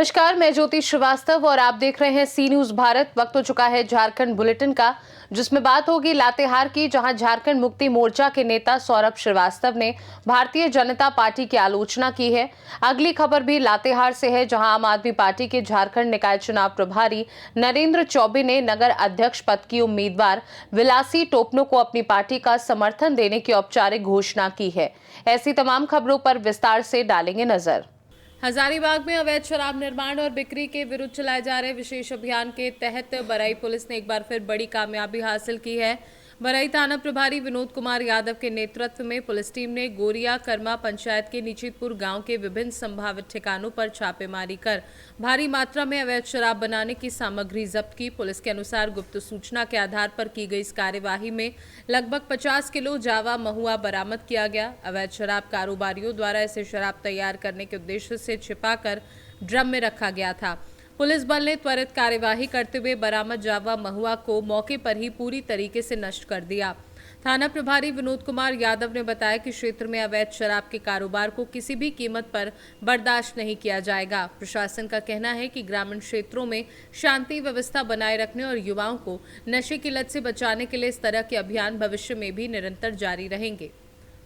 नमस्कार, मैं ज्योति श्रीवास्तव और आप देख रहे हैं सी न्यूज भारत। वक्त हो चुका है झारखंड बुलेटिन का, जिसमें बात होगी लातेहार की, जहां झारखंड मुक्ति मोर्चा के नेता सौरभ श्रीवास्तव ने भारतीय जनता पार्टी की आलोचना की है। अगली खबर भी लातेहार से है, जहां आम आदमी पार्टी के झारखंड निकाय चुनाव प्रभारी नरेंद्र चौबे ने नगर अध्यक्ष पद की उम्मीदवार विलासी टोपनो को अपनी पार्टी का समर्थन देने की औपचारिक घोषणा की है। ऐसी तमाम खबरों पर विस्तार से डालेंगे नजर। हजारीबाग में अवैध शराब निर्माण और बिक्री के विरुद्ध चलाए जा रहे विशेष अभियान के तहत बराई पुलिस ने एक बार फिर बड़ी कामयाबी हासिल की है। बराई थाना प्रभारी विनोद कुमार यादव के नेतृत्व में पुलिस टीम ने गोरिया कर्मा पंचायत के नीचितपुर गांव के विभिन्न संभावित ठिकानों पर छापेमारी कर भारी मात्रा में अवैध शराब बनाने की सामग्री जब्त की। पुलिस के अनुसार गुप्त सूचना के आधार पर की गई इस कार्यवाही में लगभग 50 किलो जावा महुआ बरामद किया गया। अवैध शराब कारोबारियों द्वारा इसे शराब तैयार करने के उद्देश्य से छिपाकर ड्रम में रखा गया था। पुलिस बल ने त्वरित कार्यवाही करते हुए बरामद जावा महुआ को मौके पर ही पूरी तरीके से नष्ट कर दिया। थाना प्रभारी विनोद कुमार यादव ने बताया कि क्षेत्र में अवैध शराब के कारोबार को किसी भी कीमत पर बर्दाश्त नहीं किया जाएगा। प्रशासन का कहना है कि ग्रामीण क्षेत्रों में शांति व्यवस्था बनाए रखने और युवाओं को नशे की लत से बचाने के लिए इस तरह के अभियान भविष्य में भी निरंतर जारी रहेंगे।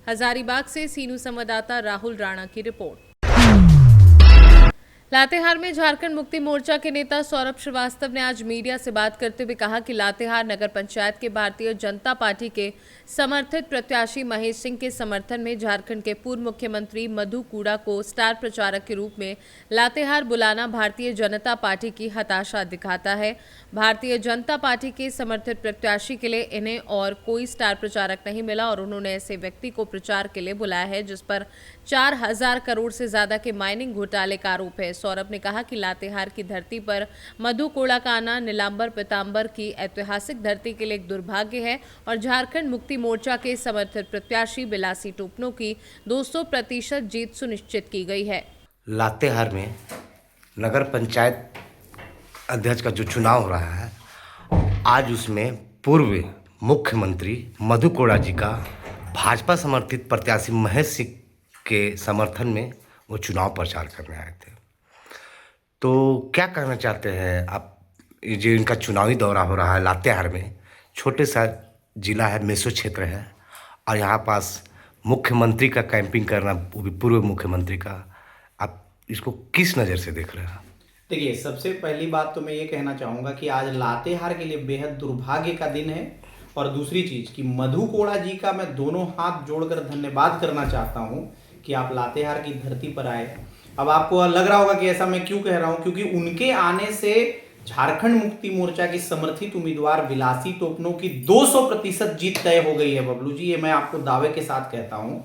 हजारीबाग से सी न्यूज संवाददाता राहुल राणा की रिपोर्ट। लातेहार में झारखंड मुक्ति मोर्चा के नेता सौरभ श्रीवास्तव ने आज मीडिया से बात करते हुए कहा कि लातेहार नगर पंचायत के भारतीय जनता पार्टी के समर्थित प्रत्याशी महेश सिंह के समर्थन में झारखंड के पूर्व मुख्यमंत्री मधु कूड़ा को स्टार प्रचारक के रूप में लातेहार बुलाना भारतीय जनता पार्टी की हताशा दिखाता है। भारतीय जनता पार्टी के समर्थित प्रत्याशी के लिए इन्हें और कोई स्टार प्रचारक नहीं मिला और उन्होंने ऐसे व्यक्ति को प्रचार के लिए बुलाया है जिस पर 4000 करोड़ से ज्यादा के माइनिंग घोटाले का आरोप है। सौरभ ने कहा कि लातेहार की धरती पर मधु कोड़ा का आना नीलांबर पीतांबर की ऐतिहासिक धरती के लिए एक दुर्भाग्य है और झारखंड मुक्ति मोर्चा के समर्थित प्रत्याशी विलासी टोपनो की 200% जीत सुनिश्चित की गई है। लातेहार में नगर पंचायत अध्यक्ष का जो चुनाव हो रहा है, आज उसमें पूर्व मुख्यमंत्री मधु कोड़ा जी का भाजपा समर्थित प्रत्याशी महेश सिंह के समर्थन में वो चुनाव प्रचार करने आए थे। तो क्या कहना चाहते हैं आप? जो इनका चुनावी दौरा हो रहा है लातेहार में, छोटे सा जिला है, मेसो क्षेत्र है, और यहाँ पास मुख्यमंत्री का कैंपिंग करना, वो भी पूर्व मुख्यमंत्री का, आप इसको किस नज़र से देख रहे हैं? देखिए, सबसे पहली बात तो मैं ये कहना चाहूँगा कि आज लातेहार के लिए बेहद दुर्भाग्य का दिन है। और दूसरी चीज़ कि मधु कोड़ा जी का मैं दोनों हाथ जोड़कर धन्यवाद करना चाहता हूँ कि आप लातेहार की धरती पर आए। अब आपको लग रहा होगा कि ऐसा मैं क्यों कह रहा हूं, क्योंकि उनके आने से झारखंड मुक्ति मोर्चा की समर्थित उम्मीदवार विलासी टोपनो की 200% जीत तय हो गई है। बबलू जी, ये मैं आपको दावे के साथ कहता हूं।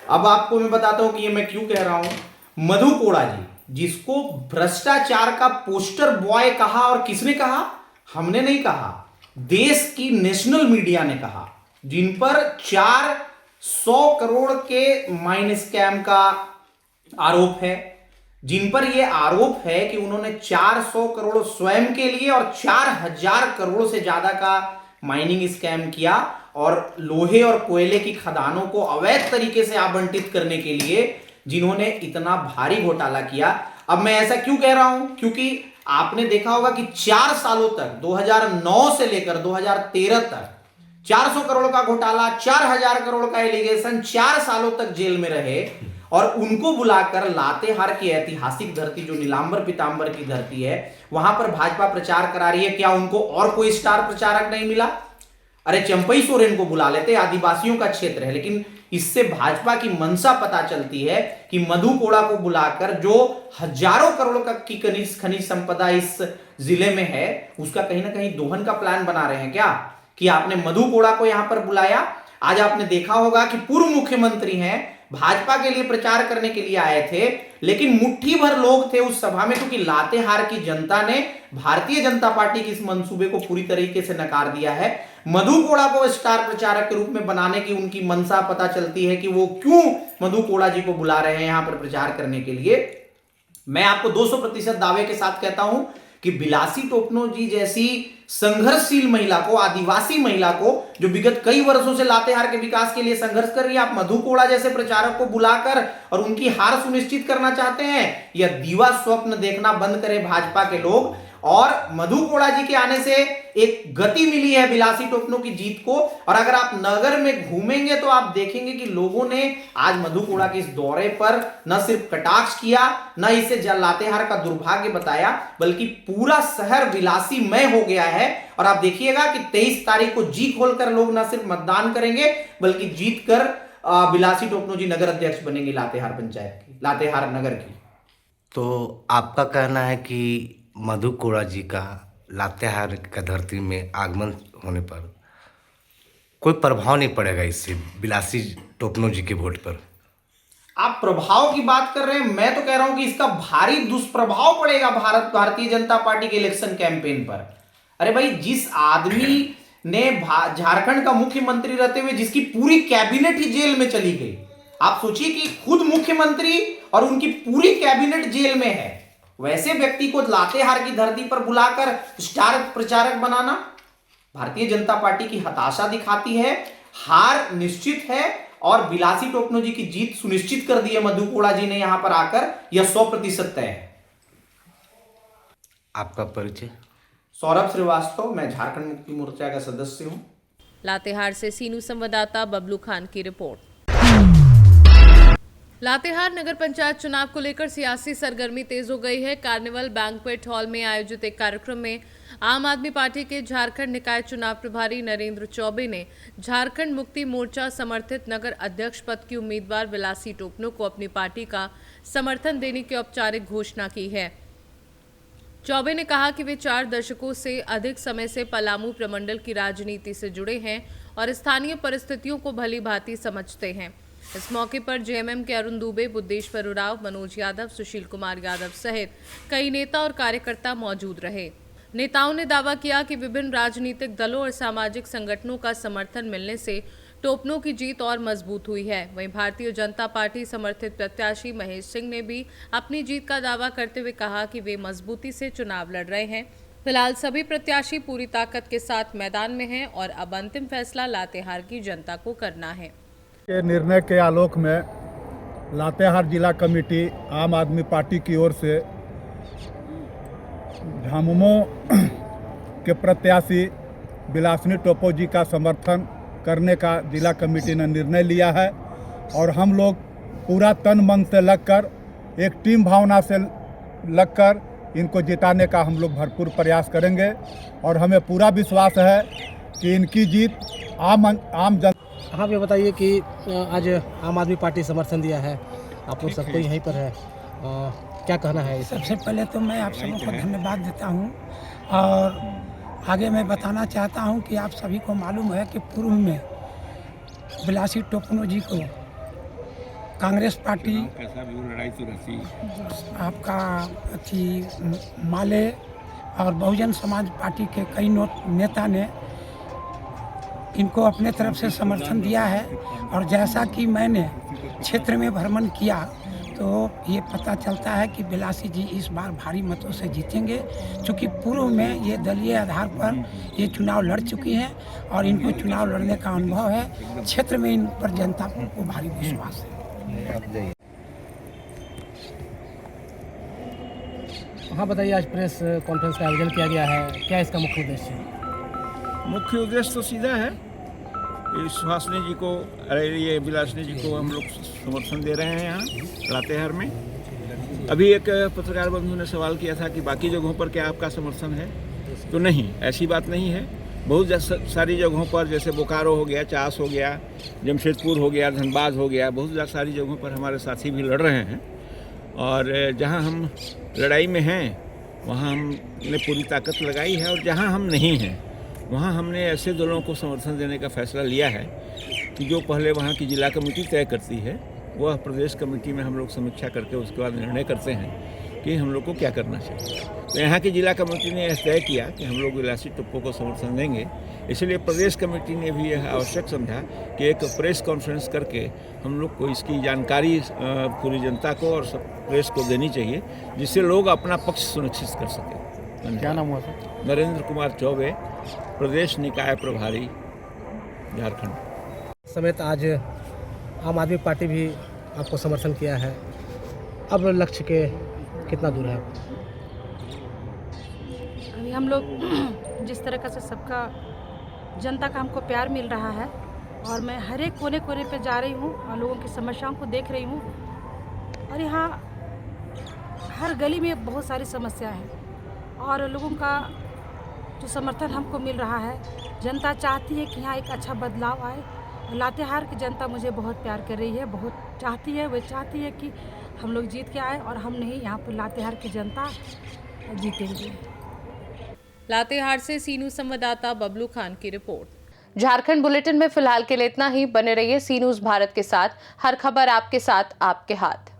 अब आपको मैं बताता हूं कि ये मैं क्यों कह रहा हूं। मधु कोड़ा जी, जिसको भ्रष्टाचार का पोस्टर बॉय कहा, और किसने कहा? हमने नहीं कहा, देश की नेशनल मीडिया ने कहा, जिन पर 400 करोड़ के माइन स्कैम का आरोप है, जिन पर यह आरोप है कि उन्होंने 400 करोड़ स्वयं के लिए और 4000 करोड़ से ज्यादा का माइनिंग स्कैम किया और लोहे और कोयले की खदानों को अवैध तरीके से आवंटित करने के लिए जिन्होंने इतना भारी घोटाला किया। अब मैं ऐसा क्यों कह रहा हूं? क्योंकि आपने देखा होगा कि 4 सालों तक, 2009 से लेकर 2013 तक 400 करोड़ का घोटाला, 4000 करोड़ का एलिगेशन, 4 सालों तक जेल में रहे और उनको बुलाकर लातेहार की ऐतिहासिक धरती, जो नीलांबर पीतांबर की धरती है, वहां पर भाजपा प्रचार करा रही है। क्या उनको और कोई स्टार प्रचारक नहीं मिला? अरे चंपई सोरेन को बुला लेते, आदिवासियों का क्षेत्र है। लेकिन इससे भाजपा की मंशा पता चलती है कि मधु कोड़ा को बुलाकर, जो हजारों करोड़ का की खनिज संपदा इस जिले में है, उसका कहीं ना कहीं दोहन का प्लान बना रहे हैं क्या? कि आपने मधु कोड़ा को यहां पर बुलाया। आज आपने देखा होगा कि पूर्व मुख्यमंत्री हैं, भाजपा के लिए प्रचार करने के लिए आए थे, लेकिन मुट्ठी भर लोग थे उस सभा में, क्योंकि लातेहार की जनता ने भारतीय जनता पार्टी के इस मंसूबे को पूरी तरीके से नकार दिया है। मधु कोड़ा को स्टार प्रचारक के रूप में बनाने की उनकी मंशा पता चलती है कि वो क्यों मधु कोड़ा जी को बुला रहे हैं यहां पर प्रचार करने के लिए। मैं आपको 200% दावे के साथ कहता हूं कि बिलासी टोपनो जी जैसी संघर्षशील महिला को, आदिवासी महिला को, जो विगत कई वर्षों से लातेहार के विकास के लिए संघर्ष कर रही है, आप मधु कोड़ा जैसे प्रचारक को बुलाकर और उनकी हार सुनिश्चित करना चाहते हैं? यह दीवा स्वप्न देखना बंद करें भाजपा के लोग। और मधु कोड़ा जी के आने से एक गति मिली है बिलासी टोपनो की जीत को। और अगर आप नगर में घूमेंगे तो आप देखेंगे कि लोगों ने आज मधु कोड़ा के इस दौरे पर न सिर्फ कटाक्ष किया, न इसे लातेहार का दुर्भाग्य बताया, बल्कि पूरा शहर विलासीमय हो गया है। और आप देखिएगा कि 23 तारीख को जी खोलकर लोग न सिर्फ मतदान करेंगे, बल्कि जीत कर बिलासी टोपनो जी नगर अध्यक्ष बनेंगे लातेहार पंचायत की, लातेहार नगर की। तो आपका कहना है कि मधु कोड़ा जी का लातेहार का धरती में आगमन होने पर कोई प्रभाव नहीं पड़ेगा इससे बिलासी टोपनो जी के वोट पर? आप प्रभाव की बात कर रहे हैं, मैं तो कह रहा हूं कि इसका भारी दुष्प्रभाव पड़ेगा भारतीय जनता पार्टी के इलेक्शन कैंपेन पर। अरे भाई, जिस आदमी ने झारखंड का मुख्यमंत्री रहते हुए जिसकी पूरी कैबिनेट ही जेल में चली गई, आप सोचिए कि खुद मुख्यमंत्री और उनकी पूरी कैबिनेट जेल में है, वैसे व्यक्ति को लातेहार की धरती पर बुलाकर स्टार प्रचारक बनाना भारतीय जनता पार्टी की हताशा दिखाती है। हार निश्चित है और बिलासी टोपनो जी की जीत सुनिश्चित कर दी है मधु कोड़ा जी ने यहां पर आकर, यह 100% तय है। आपका परिचय? सौरभ श्रीवास्तव, मैं झारखंड मुक्ति मोर्चा का सदस्य हूं। लातेहार से सीनू संवाददाता बबलू खान की रिपोर्ट। लातेहार नगर पंचायत चुनाव को लेकर सियासी सरगर्मी तेज हो गई है। कार्निवल बैंक्वेट हॉल में आयोजित एक कार्यक्रम में आम आदमी पार्टी के झारखंड निकाय चुनाव प्रभारी नरेंद्र चौबे ने झारखंड मुक्ति मोर्चा समर्थित नगर अध्यक्ष पद की उम्मीदवार बिलासी टोपनो को अपनी पार्टी का समर्थन देने की औपचारिक घोषणा की है। चौबे ने कहा कि वे 4 दशकों से अधिक समय से पलामू प्रमंडल की राजनीति से जुड़े हैं और स्थानीय परिस्थितियों को भली भांति समझते हैं। इस मौके पर जेएमएम के अरुण दुबे, बुद्धेश्वर उरांव, मनोज यादव, सुशील कुमार यादव सहित कई नेता और कार्यकर्ता मौजूद रहे। नेताओं ने दावा किया कि विभिन्न राजनीतिक दलों और सामाजिक संगठनों का समर्थन मिलने से टोपनो की जीत और मजबूत हुई है। वहीं भारतीय जनता पार्टी समर्थित प्रत्याशी महेश सिंह ने भी अपनी जीत का दावा करते हुए कहा कि वे मजबूती से चुनाव लड़ रहे हैं। फिलहाल सभी प्रत्याशी पूरी ताकत के साथ मैदान में हैं और अब अंतिम फैसला लातेहार की जनता को करना है। के निर्णय के आलोक में लातेहार जिला कमेटी आम आदमी पार्टी की ओर से झामुमो के प्रत्याशी बिलासी टोपनो जी का समर्थन करने का जिला कमेटी ने निर्णय लिया है और हम लोग पूरा तन मन से लगकर, एक टीम भावना से लगकर इनको जिताने का हम लोग भरपूर प्रयास करेंगे और हमें पूरा विश्वास है कि इनकी जीत आम जन। हाँ, ये बताइए कि आज आम आदमी पार्टी समर्थन दिया है, आप लोग सबको यहीं पर है, क्या कहना है? सबसे पहले तो मैं आप सबों को धन्यवाद देता हूं और आगे मैं बताना चाहता हूं कि आप सभी को मालूम है कि पूर्व में बिलासी टोपनो जी को कांग्रेस पार्टी आपका माले और बहुजन समाज पार्टी के कई नेता ने इनको अपने तरफ से समर्थन दिया है। और जैसा कि मैंने क्षेत्र में भ्रमण किया तो ये पता चलता है कि बिलासी जी इस बार भारी मतों से जीतेंगे, क्योंकि पूर्व में ये दलीय आधार पर ये चुनाव लड़ चुकी हैं और इनको चुनाव लड़ने का अनुभव है। क्षेत्र में इन पर जनता को भारी विश्वास है। हाँ, बताइए, आज प्रेस कॉन्फ्रेंस का आयोजन किया गया है, क्या इसका मुख्य उद्देश्य है? मुख्य उद्देश्य तो सीधा है, ये सुहासिनी जी को, ये बिलासिनी जी को हम लोग समर्थन दे रहे हैं यहाँ लातेहार में। अभी एक पत्रकार बंधु ने सवाल किया था कि बाकी जगहों पर क्या आपका समर्थन है, तो नहीं, ऐसी बात नहीं है। बहुत सारी जगहों पर, जैसे बोकारो हो गया, चास हो गया, जमशेदपुर हो गया, धनबाद हो गया, बहुत सारी जगहों पर हमारे साथी भी लड़ रहे हैं और जहाँ हम लड़ाई में हैं वहाँ हमने पूरी ताकत लगाई है और जहाँ हम नहीं हैं वहाँ हमने ऐसे दलों को समर्थन देने का फैसला लिया है कि जो पहले वहाँ की जिला कमेटी तय करती है, वह प्रदेश कमेटी में हम लोग समीक्षा करके उसके बाद निर्णय करते हैं कि हम लोग को क्या करना चाहिए। तो यहाँ की जिला कमेटी ने यह तय किया कि हम लोग बिलासी टोपनो को समर्थन देंगे, इसलिए प्रदेश कमेटी ने भी यह आवश्यक समझा कि एक प्रेस कॉन्फ्रेंस करके हम लोग को इसकी जानकारी पूरी जनता को और सब प्रेस को देनी चाहिए, जिससे लोग अपना पक्ष सुनिश्चित कर सकें। क्या नाम हुआ सर? नरेंद्र कुमार चौबे, प्रदेश निकाय प्रभारी, झारखंड। समेत आज आम आदमी पार्टी भी आपको समर्थन किया है, अब लक्ष्य के कितना दूर है? अभी हम लोग जिस तरह से सबका जनता का हमको प्यार मिल रहा है और मैं हर एक कोने कोने पे जा रही हूँ और लोगों की समस्याओं को देख रही हूँ और यहाँ हर गली में बहुत सारी समस्या है और लोगों का जो समर्थन हमको मिल रहा है, जनता चाहती है कि यहाँ एक अच्छा बदलाव आए और लातेहार की जनता मुझे बहुत प्यार कर रही है, बहुत चाहती है, वो चाहती है कि हम लोग जीत के आए और हम नहीं, यहाँ पर लातेहार की जनता जीतेंगे। लातेहार से सी न्यूज़ संवाददाता बबलू खान की रिपोर्ट। झारखंड बुलेटिन में फिलहाल के लिए इतना ही। बने रहिए सी न्यूज़ भारत के साथ, हर खबर आपके साथ, आपके हाथ।